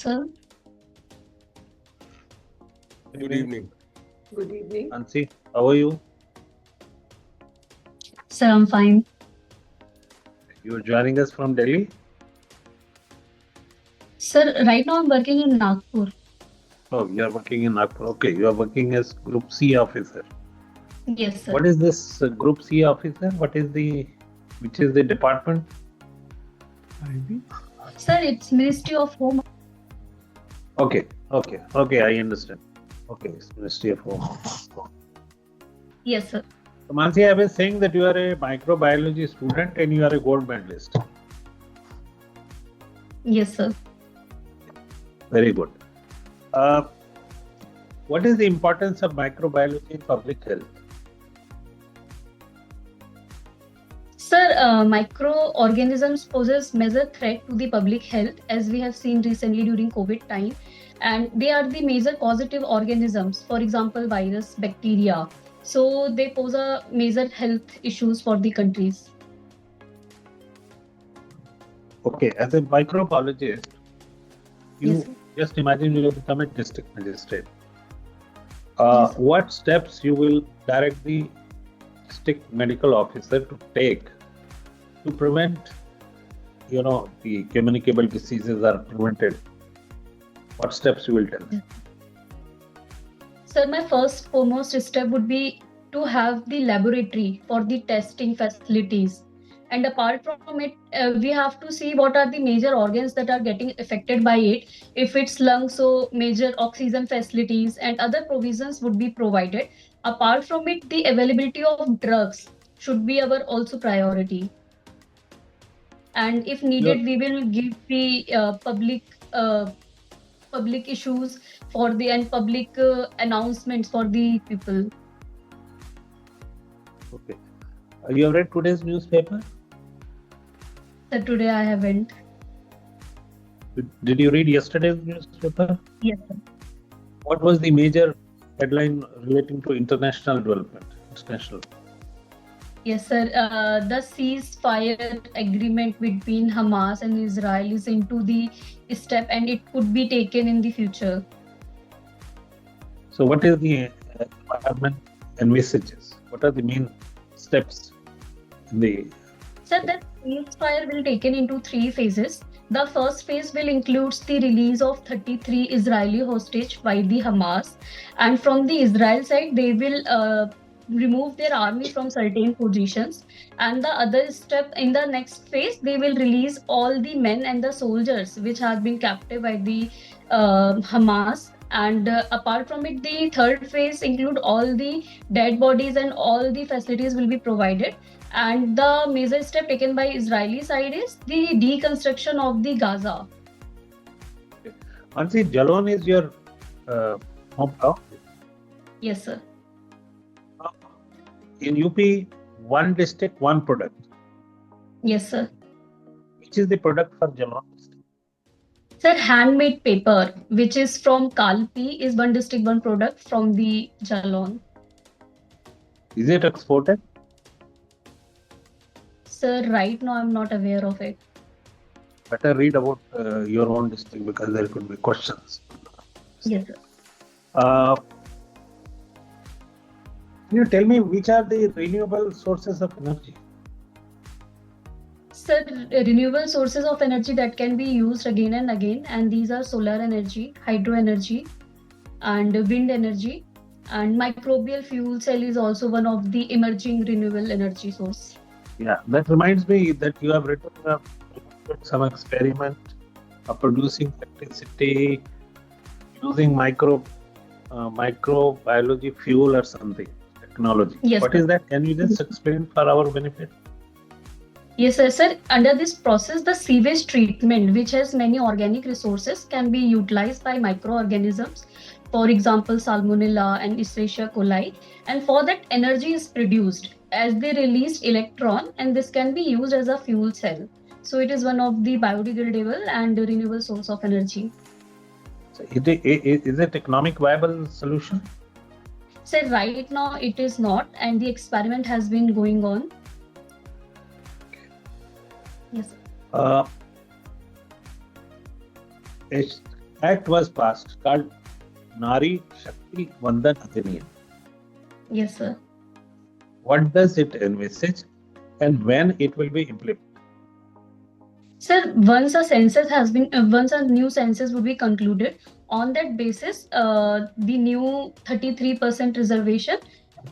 sir. Good evening. Good evening. Mansi, how are you? Sir, I'm fine. You are joining us from Delhi? Sir, right now I'm working in Nagpur. Oh, you are working in Nagpur. Okay, you are working as Group C officer. Yes, sir. What is this Group C officer? Which is the department? Sir, it's Ministry of Home. Okay, I understand. Okay, it's Ministry of Home. Yes, sir. So, Mansi, I was saying that you are a microbiology student and you are a gold medalist. Yes, sir. Very good. What is the importance of microbiology in public health? Sir, microorganisms poses major threat to the public health, as we have seen recently during COVID time, and they are the major causative organisms. For example, virus, bacteria. So they pose a major health issues for the countries. Okay, as a microbiologist, Yes, sir. just imagine you will become a district magistrate. Yes, sir. What steps you will direct the district medical officer to take to prevent, the communicable diseases are prevented? What steps you will tell? Sir, my first foremost step would be to have the laboratory for the testing facilities. And apart from it, we have to see what are the major organs that are getting affected by it. If it's lungs, so major oxygen facilities and other provisions would be provided. Apart from it, the availability of drugs should be our also priority. And if needed, we will give the public issues for the and public announcements for the people. Okay. You have read today's newspaper? So today I haven't. Did you read yesterday's newspaper? Yes, sir. What was the major headline relating to international development? Yes, sir. The ceasefire agreement between Hamas and Israel is into the step, and it could be taken in the future. So, what is the environment and messages? What are the main steps in the? Sir, the ceasefire will be taken into 3 phases. The first phase will include the release of 33 Israeli hostage by the Hamas, and from the Israel side, they will remove their army from certain positions. And the other step in the next phase, they will release all the men and the soldiers which have been captive by the Hamas. And apart from it, the third phase include all the dead bodies and all the facilities will be provided. And the major step taken by Israeli side is the deconstruction of the Gaza. Mansi, Jalon is your hometown? Yes, sir. In UP, one district, one product. Yes, sir. Which is the product for Jalon? Sir, handmade paper, which is from Kalpi, is one district, one product from the Jalon. Is it exported? Sir, right now I'm not aware of it. Better read about your own district because there could be questions. Yes, sir. Can you tell me which are the renewable sources of energy? Sir, renewable sources of energy that can be used again and again, and these are solar energy, hydro energy, and wind energy. And microbial fuel cell is also one of the emerging renewable energy source. Yeah, that reminds me that you have written some experiment of producing electricity using microbiology fuel or something technology. Yes, what sir. is that? Can you just explain for our benefit? Yes, sir. Under this process, the sewage treatment, which has many organic resources, can be utilized by microorganisms. For example, Salmonella and Escherichia coli. And for that, energy is produced as they release electron, and this can be used as a fuel cell. So it is one of the biodegradable and renewable source of energy. So is it economic viable solution? So right now it is not, and the experiment has been going on. Yes. act was passed called Nari Shakti Vandan Adhiniyam. Yes, sir. What does it envisage and when it will be implemented? Sir, once a new census would be concluded, on that basis, the new 33% reservation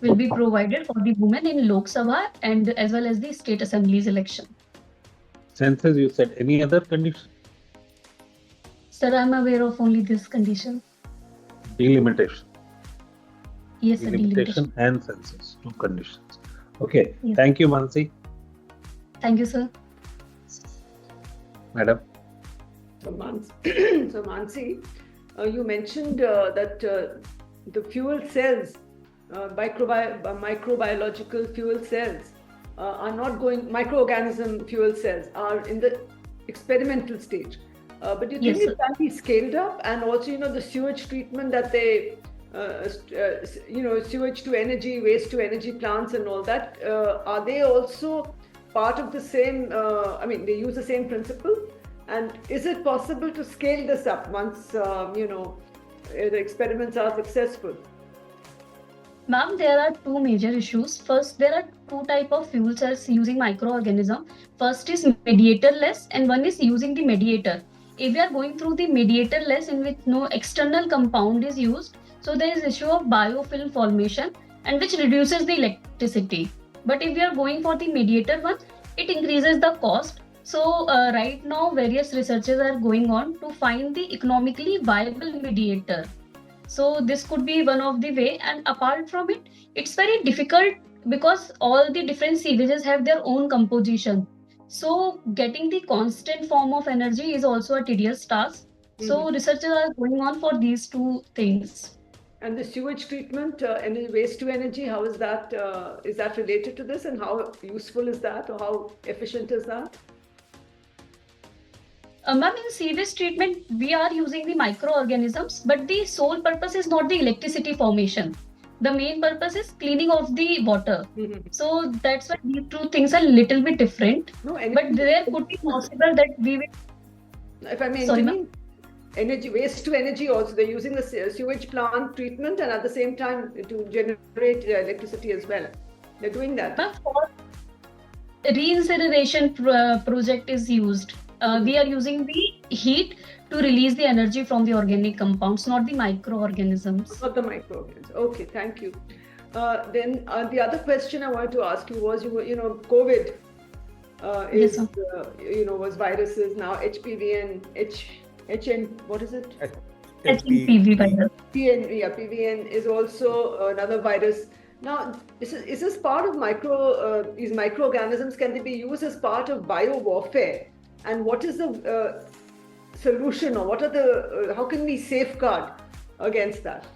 will be provided for the women in Lok Sabha and as well as the state assemblies election. Census, you said any other condition? Sir, I'm aware of only this condition. Delimitation. Yes, sir, Delimitation delimitation. and census, two conditions. Okay, Yes. thank you, Mansi. Thank you, sir. Madam. So, Mansi, you mentioned that the fuel cells, microbiological fuel cells, are not going, microorganism fuel cells are in the experimental stage. But do you think Yes, it can be scaled up? And also, the sewage treatment that they, sewage to energy, waste to energy plants and all that, are they also part of the same, they use the same principle? And is it possible to scale this up once, the experiments are successful? Ma'am, there are two major issues. First, there are two type of fuel cells using microorganism. First is mediatorless and one is using the mediator. If we are going through the mediatorless in which no external compound is used, so there is issue of biofilm formation and which reduces the electricity. But if we are going for the mediator one, it increases the cost. So right now, various researches are going on to find the economically viable mediator. So this could be one of the way, and apart from it, it's very difficult because all the different sewages have their own composition. So getting the constant form of energy is also a tedious task. So researches are going on for these two things. And the sewage treatment, waste to energy, how is that related to this, and how useful is that, or how efficient is that? Ma'am, in sewage treatment, we are using the microorganisms, but the sole purpose is not the electricity formation. The main purpose is cleaning of the water. So that's why these two things are little bit different. No, but there could be possible that we will. If I may Sorry, energy, waste to energy also, they're using the sewage plant treatment and at the same time to generate electricity as well. They're doing that. But for reincineration project is used. We are using the heat to release the energy from the organic compounds, not the microorganisms. Not the microorganisms. Okay, thank you. Then the other question I wanted to ask you was, COVID Yes, was viruses. Now HPV and what is it? HPV virus. PVN is also another virus. Now, is this part of these microorganisms? Can they be used as part of biowarfare? And what is the solution, or what are how can we safeguard against that?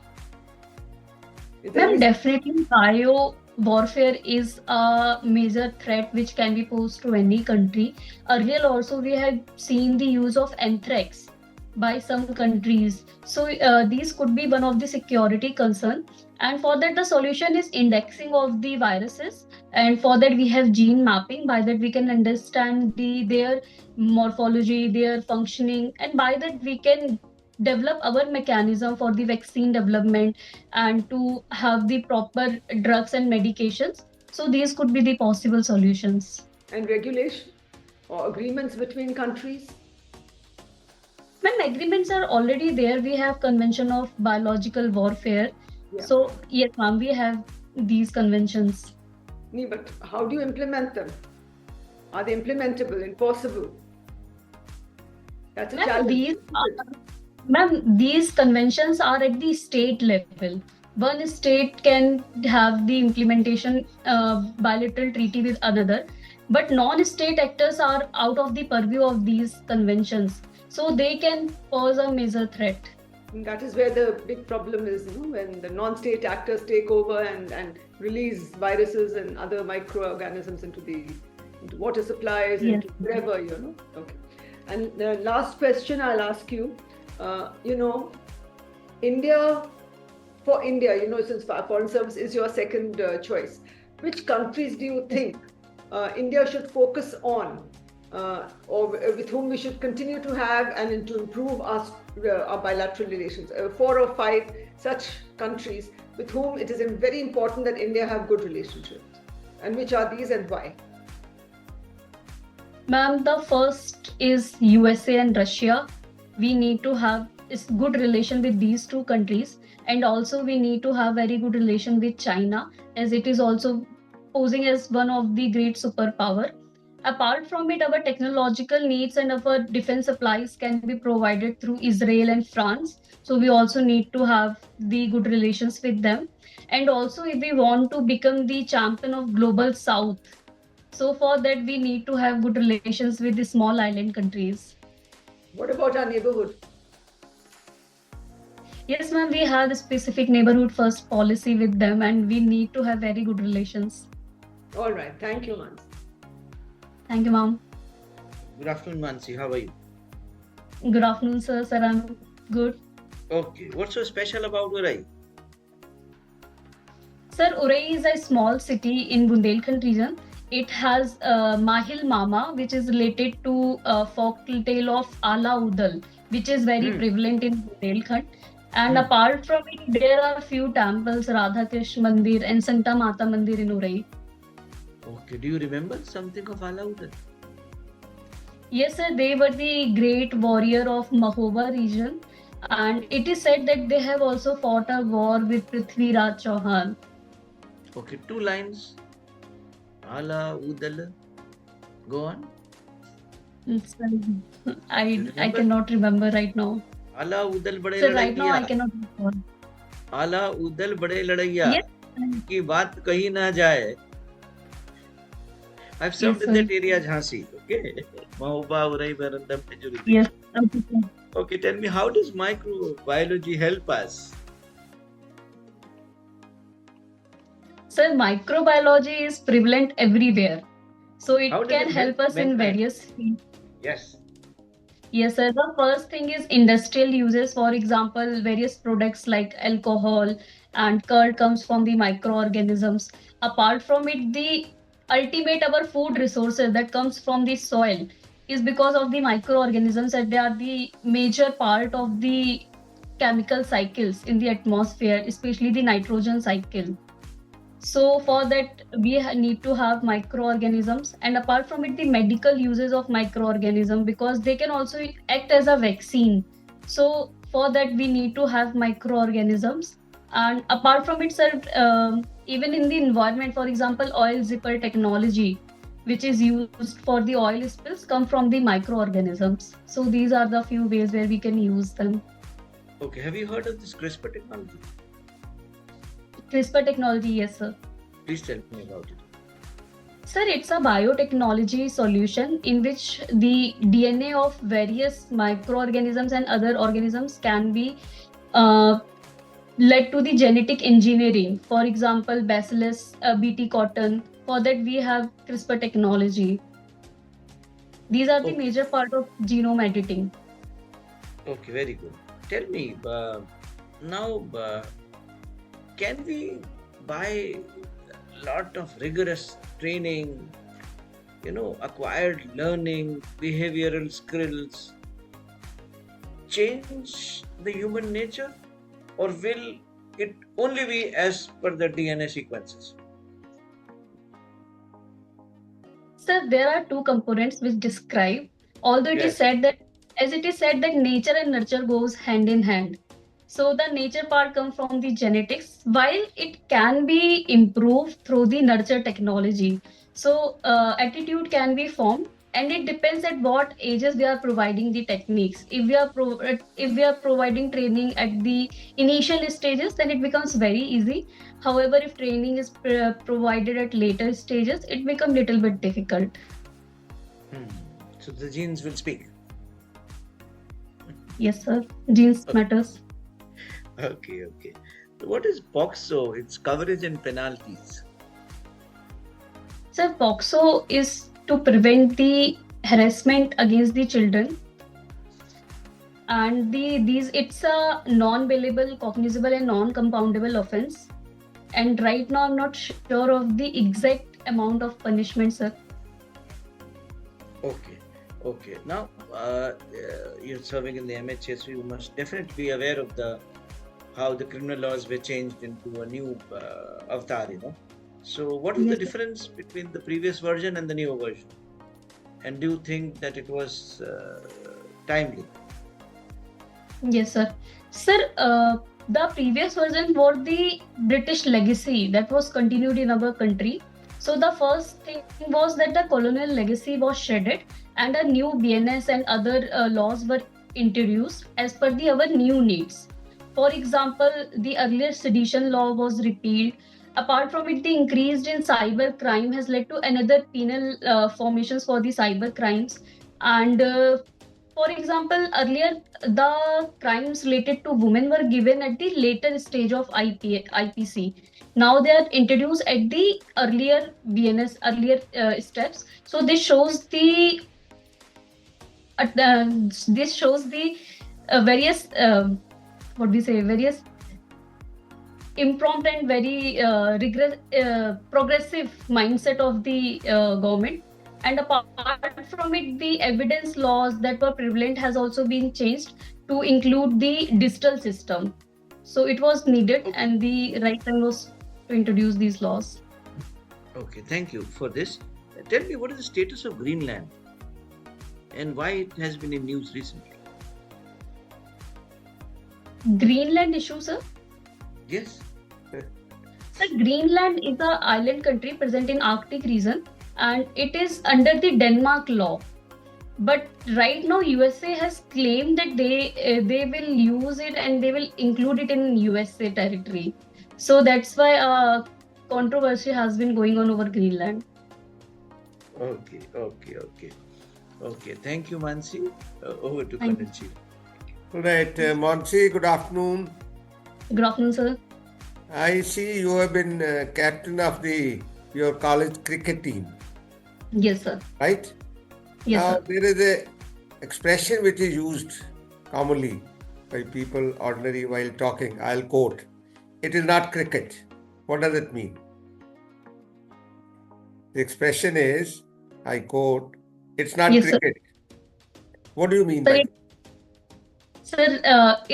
Well, definitely bio-warfare is a major threat which can be posed to any country. Earlier also we have seen the use of anthrax by some countries. So these could be one of the security concern. And for that the solution is indexing of the viruses. And for that we have gene mapping. By that we can understand their morphology, their functioning, and by that we can develop our mechanism for the vaccine development and to have the proper drugs and medications. So these could be the possible solutions. And regulation or agreements between countries? When agreements are already there, we have Convention of Biological Warfare. Yeah. So yes, ma'am, we have these conventions. But how do you implement them? Are they implementable, enforceable? That's a challenge. These conventions are at the state level. One state can have the implementation bilateral treaty with another, but non-state actors are out of the purview of these conventions. So they can pose a major threat. And that is where the big problem is, when the non-state actors take over and release viruses and other microorganisms into water supplies, Yes. into wherever, Okay. And the last question I'll ask you, for India, since Foreign Service is your second choice, which countries do you think India should focus on, or with whom we should continue to have and to improve our our bilateral relations. 4 or 5 such countries with whom it is very important that India have good relationships. And which are these and why? Ma'am, the first is USA and Russia. We need to have good relation with these two countries, and also we need to have very good relation with China, as it is also posing as one of the great superpower. Apart from it, our technological needs and our defense supplies can be provided through Israel and France. So we also need to have the good relations with them. And also, if we want to become the champion of global South, so for that we need to have good relations with the small island countries. What about our neighborhood? Yes, ma'am, we have a specific neighborhood first policy with them, and we need to have very good relations. All right. Thank you, Mansi. Thank you, ma'am. Good afternoon, Mansi. How are you? Good afternoon, sir. Sir, I'm good. Okay. What's so special about Uray? Sir, Uray is a small city in Bundelkhand region. It has Mahil Mama, which is related to folk tale of Ala Udal, which is very prevalent in Bundelkhand. And apart from it, there are few temples, Radha Krishna Mandir and Santa Mata Mandir in Uray. Okay. Do you remember something of Alauddin? Yes, sir, they were the great warrior of Mahoba region. And it is said that they have also fought a war with Prithviraj Chauhan. Okay. 2 lines. Alauddin. Go on. I cannot remember right now. Alauddin बड़े So right now I Ladaiya. cannot recall. Alauddin बड़े लड़ैया. Yes. की बात कही ना जाए. I've served in sir. that area, Jhansi. Okay. Mahoba, Uray, Barandam, Majority. Yes. Okay, sir. Okay. Tell me, how does microbiology help us? Sir, microbiology is prevalent everywhere. So it How does can it help us in mankind? various fields. Yes. Yes, sir. The first thing is industrial uses. For example, various products like alcohol and curd comes from the microorganisms. Apart from it, the ultimate our food resources that comes from the soil is because of the microorganisms, and they are the major part of the chemical cycles in the atmosphere, especially the nitrogen cycle. So for that we need to have microorganisms, and apart from it, the medical uses of microorganism, because they can also act as a vaccine. So for that we need to have microorganisms. And apart from it, sir, even in the environment, for example, oil zipper technology, which is used for the oil spills, come from the microorganisms. So these are the few ways where we can use them. Okay. Have you heard of this CRISPR technology? CRISPR technology, yes, sir. Please tell me about it. Sir, it's a biotechnology solution in which the DNA of various microorganisms and other organisms can be led to the genetic engineering. For example, Bacillus, Bt cotton. For that, we have CRISPR technology. These are the Okay. major part of genome editing. Okay, very good. Tell me, now, can we, by a lot of rigorous training, acquired learning, behavioral skills, change the human nature, or will it only be as per the DNA sequences? Sir, there are two components which describe, although it is Yes. said that, as it is said that nature and nurture goes hand in hand. So the nature part comes from the genetics, while it can be improved through the nurture technology. So attitude can be formed, and it depends at what ages we are providing the techniques. If we are providing training at the initial stages, then it becomes very easy. However, if training is provided at later stages, it becomes little bit difficult. So the genes will speak. Yes, sir. Genes matters. Okay. So what is POXO? Its coverage and penalties. Sir, POXO is to prevent the harassment against the children, and it's a non-bailable, cognizable, and non-compoundable offense. And right now, I'm not sure of the exact amount of punishment, sir. Okay. Okay. Now, you're serving in the MHA, so you must definitely be aware of how the criminal laws were changed into a new avatar. So, what is the Yes, sir. difference between the previous version and the newer version? And do you think that it was timely? Yes, sir. Sir, the previous version was the British legacy that was continued in our country. So the first thing was that the colonial legacy was shredded and a new BNS and other laws were introduced as per our new needs. For example, the earlier sedition law was repealed. Apart from it, the increase in cyber crime has led to another penal formations for the cyber crimes. And for example, earlier the crimes related to women were given at the later stage of IPC. Now they are introduced at the earlier BNS, earlier steps. So this shows the various what we say various impromptu and very progressive mindset of the government. And apart from it, the evidence laws that were prevalent has also been changed to include the digital system. So it was needed, Okay. and the right time was to introduce these laws. Okay, thank you for this. Tell me, what is the status of Greenland and why it has been in news recently? Greenland issue, sir. Yes. Sir, Greenland is an island country present in Arctic region, and it is under the Denmark law. But right now, USA has claimed that they will use it and they will include it in USA territory. So that's why controversy has been going on over Greenland. Okay, okay, okay. Okay, thank you, Mansi. Over to Thank you. Kananji. All right, Mansi, good afternoon. Good afternoon, sir. I see you have been captain of your college cricket team, Yes, sir. right? Yes, Now, sir. there is a expression which is used commonly by people ordinary while talking. I'll quote, "It is not cricket." What does it mean? The expression is, I quote, "It's not Yes, sir. cricket." What do you mean Sir, by that? Sir,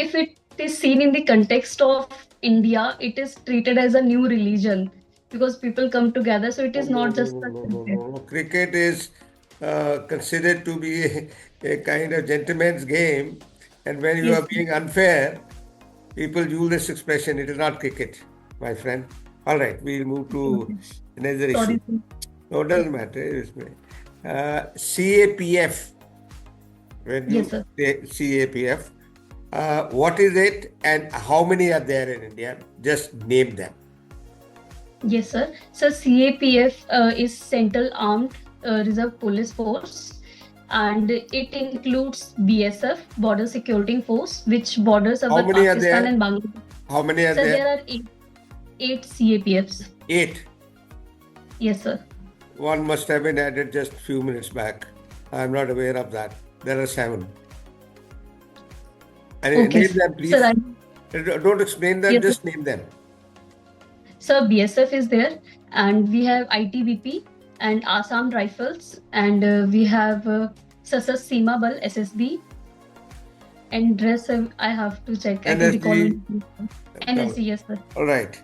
if it is seen in the context of India, it is treated as a new religion because people come together. So it is not just a cricket. No. Cricket is considered to be a kind of gentleman's game, and when you Yes, are being unfair, people use this expression. It is not cricket, my friend. All right, we'll move to another sorry, issue. sir. No, it doesn't matter. CAPF. When you Yes, sir. say CAPF, what is it and how many are there in India? Just name them. Yes, sir. So CAPF is Central Armed Reserve Police Force, and it includes BSF, Border Security Force, which borders How over many are Pakistan there? and Bangladesh. How many are Sir, there? there are eight CAPFs. 8. Yes, sir. One must have been added just a few minutes back. I'm not aware of that. There are 7. And Okay, name them, please. sir. Don't explain them, Yes, sir. just name them. So BSF is there, and we have ITBP and Assam Rifles, and we have Sasas Seema Bal SSB, and rest I have to check. I can recall. NSG. NSG, yes, sir. All right.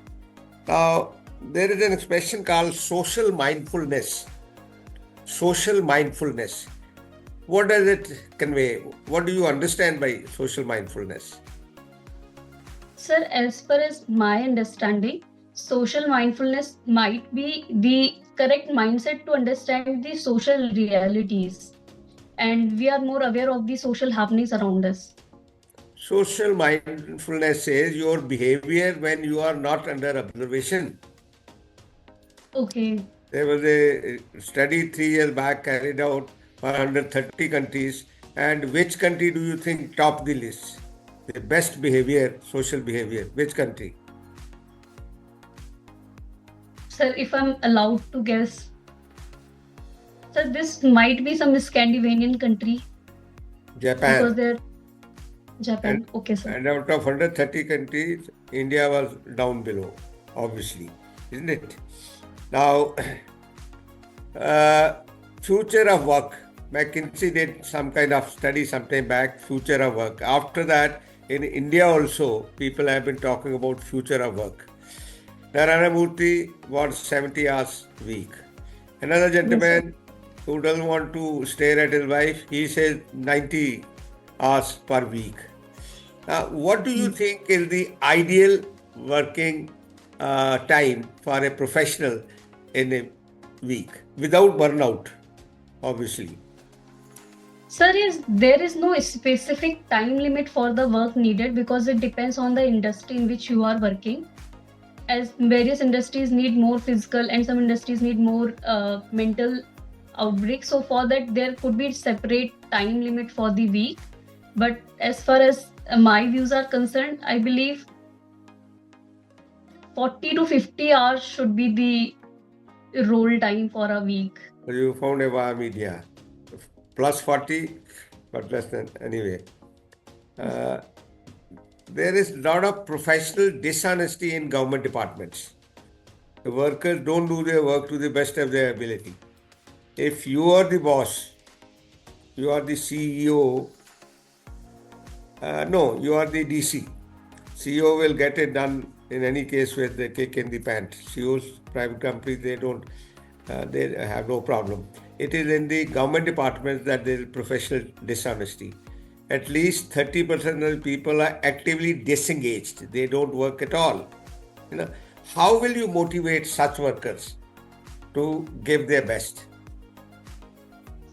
Now, there is an expression called social mindfulness. Social mindfulness. What does it convey? What do you understand by social mindfulness? Sir, as far as my understanding, social mindfulness might be the correct mindset to understand the social realities, and we are more aware of the social happenings around us. Social mindfulness says your behavior when you are not under observation. Okay. There was a study 3 years back carried out for 130 countries. And which country do you think topped the list? The best behavior, social behavior. Which country? Sir, if I'm allowed to guess, sir, this might be some Scandinavian country because Japan. they're Japan. Okay, sir. And out of 130 countries, India was down below, obviously, isn't it? Now, future of work. McKinsey did some kind of study sometime back, future of work. After that, in India also, people have been talking about future of work. Narayana Murthy wants 70 hours a week. Another gentleman who doesn't want to stare at his wife, he says 90 hours per week. What do you think is the ideal working time for a professional in a week without burnout, obviously? Sir, there is no specific time limit for the work needed because it depends on the industry in which you are working. As various industries need more physical and some industries need more mental outbreak. So for that, there could be separate time limit for the week. But as far as my views are concerned, I believe 40 to 50 hours should be the roll time for a week. So you found a via media. Plus 40, but less than, anyway. There is a lot of professional dishonesty in government departments. The workers don't do their work to the best of their ability. If you are the boss, you are the CEO, you are the DC. CEO will get it done in any case with the kick in the pant. CEOs, private companies, they have no problem. It is in the government departments that there is professional dishonesty. At least 30% of the people are actively disengaged. They don't work at all. How will you motivate such workers to give their best?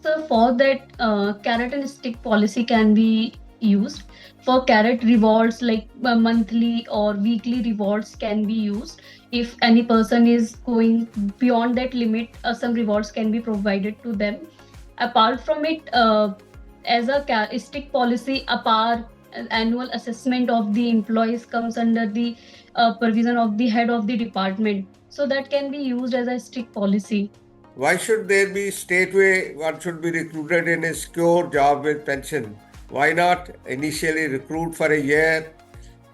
So for that, carrot and stick policy can be used. For carrot, rewards like monthly or weekly rewards can be used. If any person is going beyond that limit, some rewards can be provided to them. Apart from it, as a stick policy, annual assessment of the employees comes under the provision of the head of the department. So that can be used as a stick policy. Why should there be straightway one should be recruited in a secure job with pension? Why not initially recruit for a year,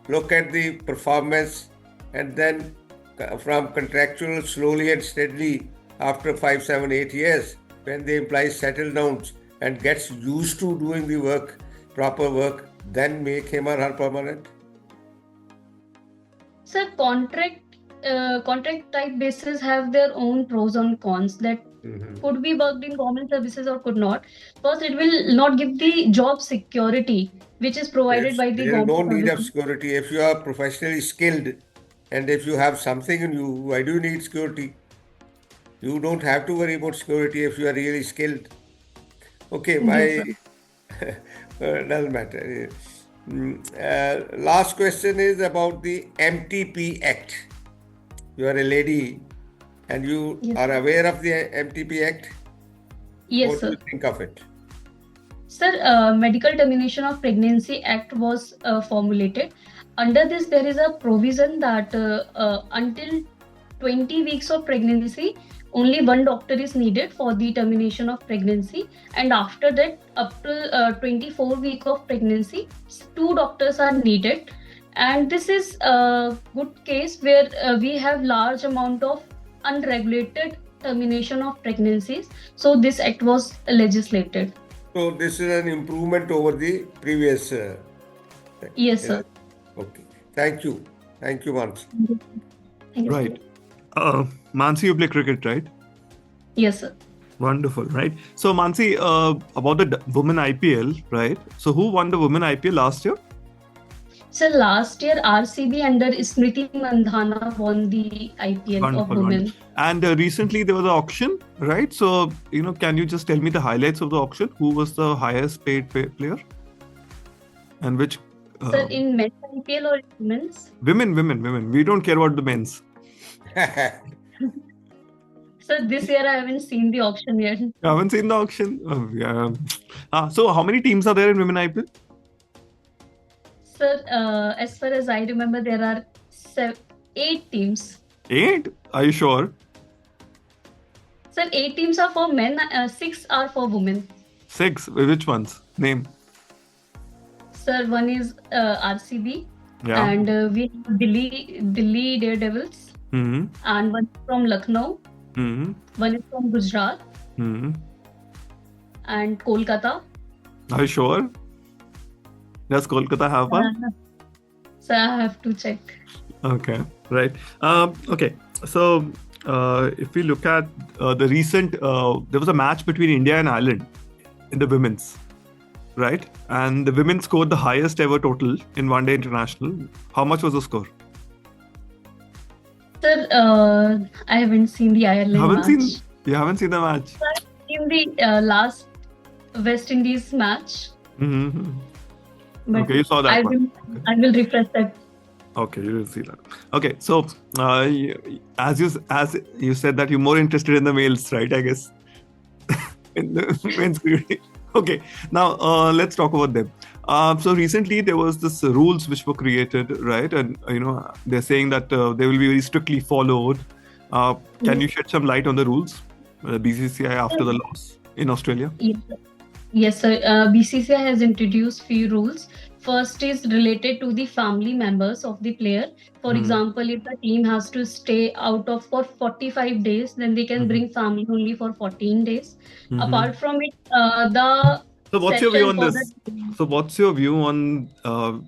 look at the performance, and then from contractual slowly and steadily after 5, 7, 8 years, when the employee settles down and gets used to doing the work, proper work, then make him or her permanent? Sir, contract type bases have their own pros and cons that could be worked in government services or could not. First, it will not give the job security which is provided by the government. There is no need of security. If you are professionally skilled and if you have something in you, why do you need security? You don't have to worry about security if you are really skilled. Okay, doesn't matter. Last question is about the MTP Act. You are a lady and you are aware of the MTP Act? Yes, what sir. do you think of it? Sir, Medical Termination of Pregnancy Act was formulated. Under this, there is a provision that until 20 weeks of pregnancy, only one doctor is needed for the termination of pregnancy. And after that, up to 24 weeks of pregnancy, 2 doctors are needed. And this is a good case where we have large amount of unregulated termination of pregnancies. So this act was legislated. So this is an improvement over the previous. Yes, sir. Okay. Thank you. Thank you, Mansi. Thank you, Right. Mansi, you play cricket, right? Yes, sir. Wonderful, right? So Mansi, about the women IPL, right? So who won the women IPL last year? So last year, RCB under Smriti Mandhana won the IPL of women. And recently there was an auction, right? So, can you just tell me the highlights of the auction? Who was the highest paid player? And which? Sir, in men's IPL or women's? Women. We don't care about the men's. So this year I haven't seen the auction yet. You haven't seen the auction? So how many teams are there in women IPL? Sir, as far as I remember, there are 8 teams. 8? Are you sure? Sir, 8 teams are for men, 6 are for women. 6? Which ones? Name. Sir, one is RCB. Yeah. And we have Delhi Daredevils. Mm-hmm. And one is from Lucknow. Mm-hmm. One is from Gujarat. Mm-hmm. and Kolkata. Are you sure? Does Kolkata have one? So I have to check. Okay, right. Okay, so if we look at the recent, there was a match between India and Ireland in the women's, right? And the women scored the highest ever total in one day international. How much was the score? Sir, I haven't seen the Ireland match. You haven't seen the match? I've seen the last West Indies match. Mm-hmm. But Okay, you saw that I one. I will refresh that. Okay, you will see that. Okay, so as you said that you're more interested in the males, right? I guess in the men's cricket. Okay, now let's talk about them. So recently there was this rules which were created, right? And they're saying that they will be very strictly followed. Can you shed some light on the rules, BCCI after the loss in Australia? Yes, sir. BCCI has introduced few rules. First is related to the family members of the player. For example, if the team has to stay out of for 45 days, then they can bring family only for 14 days. Apart from it, the So what's your view on session for this? So what's your view on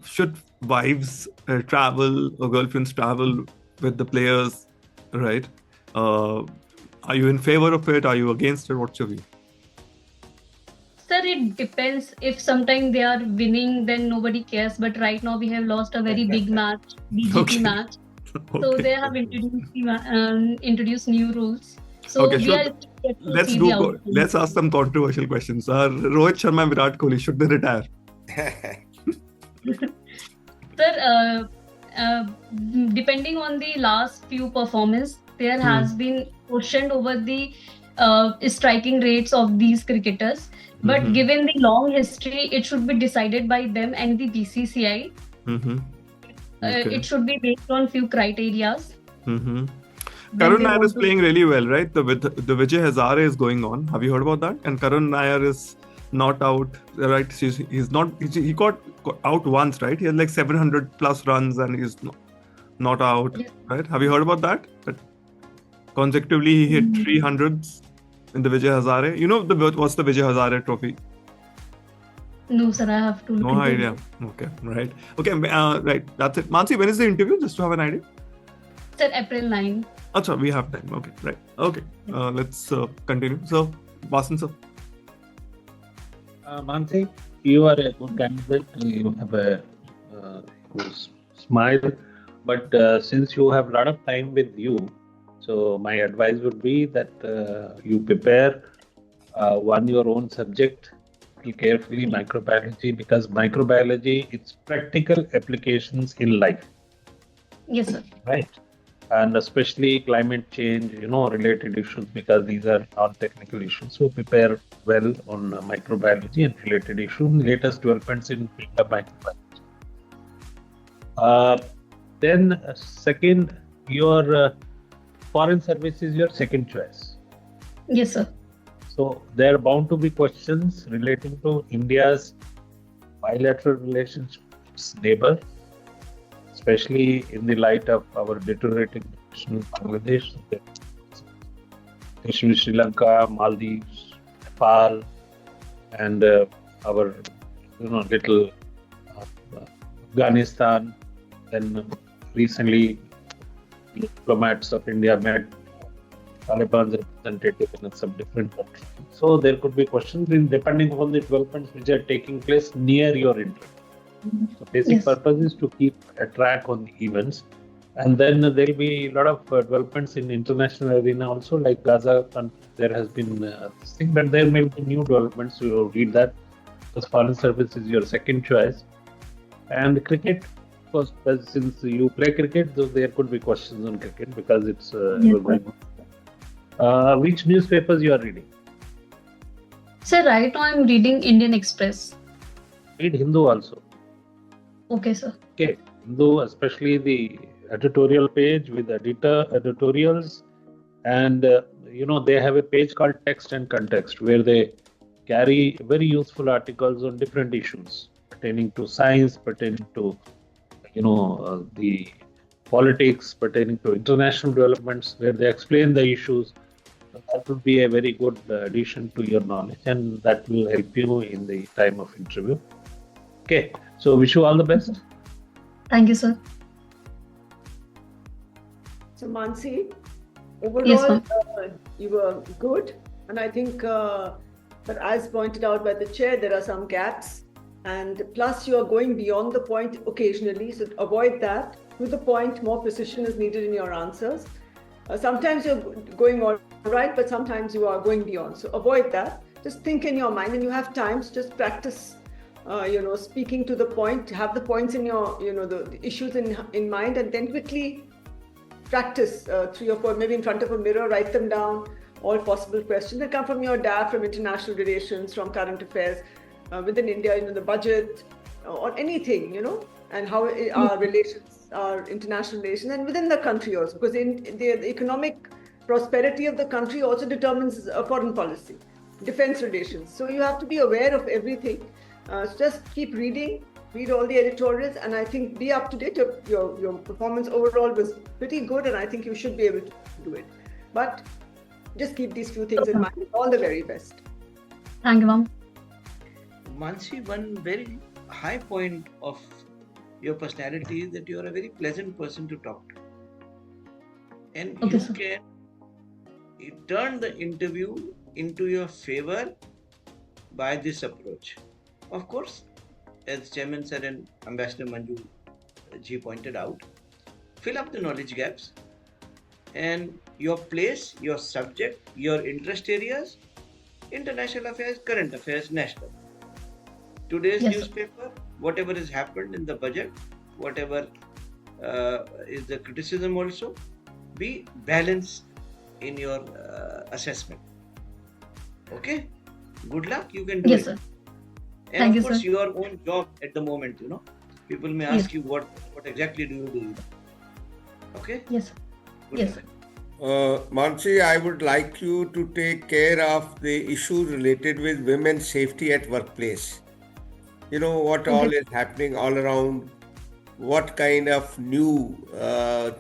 should wives travel or girlfriends travel with the players, right? Are you in favor of it? Are you against it? What's your view? Sir, it depends. If sometimes they are winning, then nobody cares. But right now we have lost a very big match, BGP Okay. match. So Okay. they have introduced new rules. So Okay, we sure. are yet to see the outcome. Let's ask some controversial questions. Rohit Sharma and Virat Kohli, should they retire? Sir, depending on the last few performance, there has been questioned over the striking rates of these cricketers. But given the long history, it should be decided by them and the BCCI. Okay. It should be based on few criterias. Karun Nair is playing really well, right? The Vijay Hazare is going on. Have you heard about that? And Karun Nair is not out, right? He got out once, right? He had like 700 plus runs and he's not out, right? Have you heard about that? That consecutively he hit 300s in the Vijay Hazare. You know what's the Vijay Hazare trophy? No, sir, I have to look No into idea. it. Okay, right. Okay, right. That's it. Mansi, when is the interview? Just to have an idea. Sir, April 9. Achha, we have time. Okay, right. Okay, let's continue. So, Vasan sir. Mansi, you are a good candidate. You have a smile, but since you have a lot of time with you, so my advice would be that you prepare your own subject carefully, microbiology, because microbiology, it's practical applications in life. Yes, sir. Right. And especially climate change, related issues, because these are non-technical issues. So prepare well on microbiology and related issues, latest developments in field of microbiology. Then second, your foreign service is your second choice. Yes, sir. So there are bound to be questions relating to India's bilateral relationships neighbor, especially in the light of our deteriorating relation with Bangladesh, especially Sri Lanka, Maldives, Nepal, and our little Afghanistan. Then recently, diplomats of India met Taliban's representative in some different countries. So there could be questions depending on the developments which are taking place near your interest. So basic purpose is to keep a track on the events, and then there will be a lot of developments in international arena also, like Gaza. There has been this thing, but there may be new developments. You read that, because foreign service is your second choice, and cricket. Of course, since you play cricket, so there could be questions on cricket because it's going on. Which newspapers you are reading? Sir, right now I'm reading Indian Express. Read Hindu also. Okay, sir. Okay, Hindu, especially the editorial page with editorials, and they have a page called Text and Context, where they carry very useful articles on different issues pertaining to science, pertaining to the politics, pertaining to international developments, where they explain the issues that would be a very good addition to your knowledge, and that will help you in the time of interview. Okay, so wish you all the best. Thank you, sir. So Mansi, Yes, overall, ma'am. you were good, and I think, but as pointed out by the chair, there are some gaps, and plus you are going beyond the point occasionally, so avoid that. To the point, more precision is needed in your answers. Sometimes you're going all right, but sometimes you are going beyond, so avoid that. Just think in your mind, and you have time to just practice. Speaking to the point, have the points in your, the issues in mind, and then quickly practice 3 or 4, maybe in front of a mirror, write them down, all possible questions that come from your DAF, from international relations, from current affairs, within India, the budget, or anything, and how our relations, our international relations, and within the country also, because the economic prosperity of the country also determines foreign policy, defense relations. So you have to be aware of everything. So just keep reading, read all the editorials, and I think be up to date. Your performance overall was pretty good, and I think you should be able to do it. But just keep these few things in mind. All the very best. Thank you, ma'am. Mansi, one very high point of your personality is that you are a very pleasant person to talk to. And Okay, you sir. can turn the interview into your favor by this approach. Of course, as Chairman Sir and Ambassador Manju ji pointed out, fill up the knowledge gaps and your place, your subject, your interest areas, international affairs, current affairs, national. Today's Yes, sir. newspaper, whatever has happened in the budget, whatever is the criticism also, be balanced in your assessment. Okay? Good luck, you can do Yes, it. sir. And Thank of you, course, sir. your own job at the moment, people may Yes. ask you what exactly do you do. Okay? Yes, sir. Good Yes, luck. sir. Mansi, I would like you to take care of the issues related with women's safety at workplace. What all Okay. is happening all around, what kind of new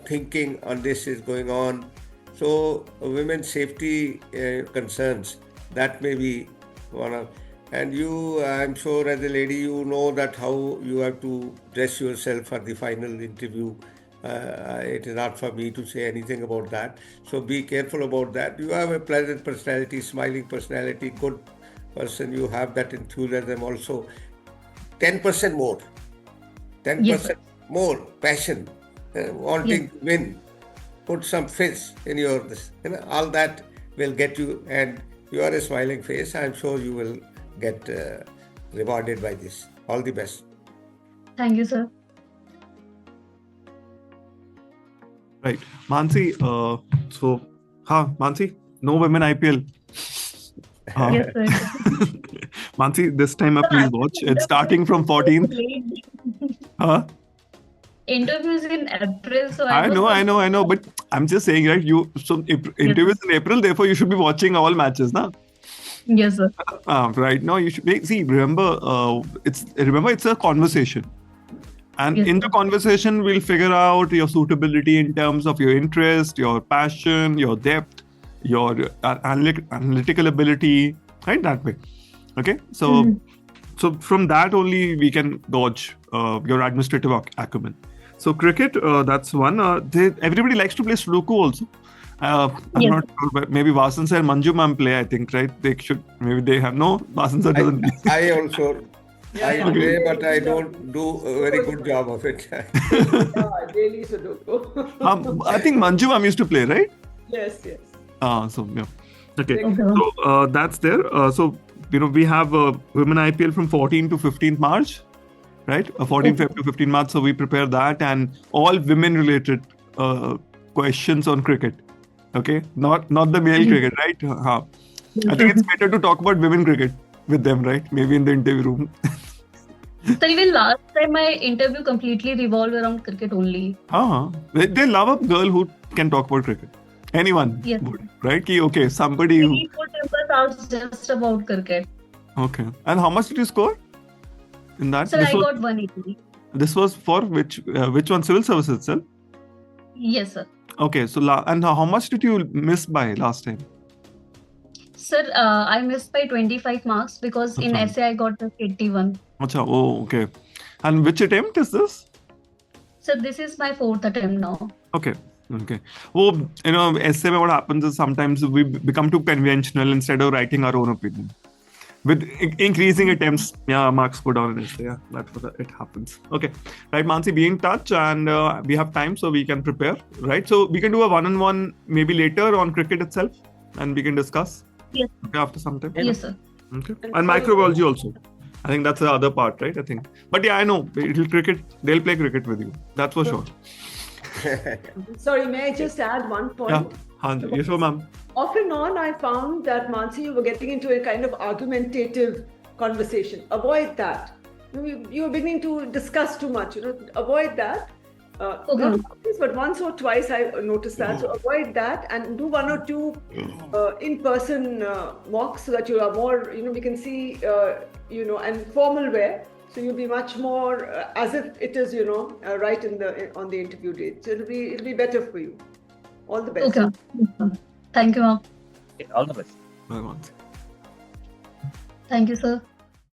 thinking on this is going on. So, women's safety concerns, that may be one of. And you, I'm sure as a lady, you know that how you have to dress yourself for the final interview. It is not for me to say anything about that. So be careful about that. You have a pleasant personality, smiling personality, good person. You have that enthusiasm also. 10% more. 10% Yes, sir. more passion, wanting Yes. to win. Put some fizz in your this. All that will get you, and you are a smiling face. I'm sure you will get rewarded by this. All the best. Thank you, sir. Right. Mansi, Mansi, no women IPL. Yes, sir. Mansi, this time Sir, please watch. It's starting from 14th. Huh? Interviews in April, so I know. But I'm just saying, right? Interviews in April, therefore you should be watching all matches, na? Yes, sir. Right. No, you should see. Remember, it's a conversation, and Yes, in the sir. conversation, we'll figure out your suitability in terms of your interest, your passion, your depth, your analytical ability, right? That way. Okay. So from that only we can gauge your administrative acumen. So cricket, that's one. Everybody likes to play Sudoku also. I'm Yes. not sure, but maybe Vasan sir and Manju ma'am play, I think, right? They have no. Vasan sir doesn't play. I also I Yeah. play, but I don't do a very good job of it. Yeah, daily Sudoku. I think Manju ma'am used to play, right? Yes, yes. So yeah. Okay. Okay. So that's there. So we have women IPL from 14 to 15th March, right? 14 Feb to 15 March. So we prepare that and all women related questions on cricket. Okay, not the male cricket, right? I think it's better to talk about women cricket with them, right? Maybe in the interview room. So even last time my interview completely revolved around cricket only. They love a girl who can talk about cricket. Anyone Yes. would, right? Okay, somebody who. 3-4 members asked just about cricket. Okay, and how much did you score in that? So I got 180. This was for which one? Civil services itself? Yes, sir. Okay, so and how much did you miss by last time? Sir, I missed by 25 marks because in Achha. essay I got just 81. Achha, oh, okay. And which attempt is this? So this is my 4th attempt now. Okay. Okay. Well, essay what happens is sometimes we become too conventional instead of writing our own opinion. With increasing attempts, marks go down in essay. Yeah, that's what it happens. Okay. Right, Mansi, be in touch, and we have time so we can prepare, right? So we can do a one-on-one maybe later on cricket itself, and we can discuss. Yes. Okay, after some time. Yes, sir. Okay. And microbiology also. I think that's the other part, right? I think. But yeah, I know. They'll play cricket with you. That's for sure. Sorry, may I just add one point? Yeah. Hanji. Yes, ma'am. Off and on, I found that, Mansi, you were getting into a kind of argumentative conversation. Avoid that. You were beginning to discuss too much. Avoid that. Not always, but once or twice I noticed that. So avoid that and do 1 or 2 in-person mocks so that you are more, we can see, and formal wear. So you'll be much more as if it is, right on the interview date. So it'll be better for you. All the best. Okay. Thank you, ma'am. All the best. Bye, Mansi. Thank you, sir.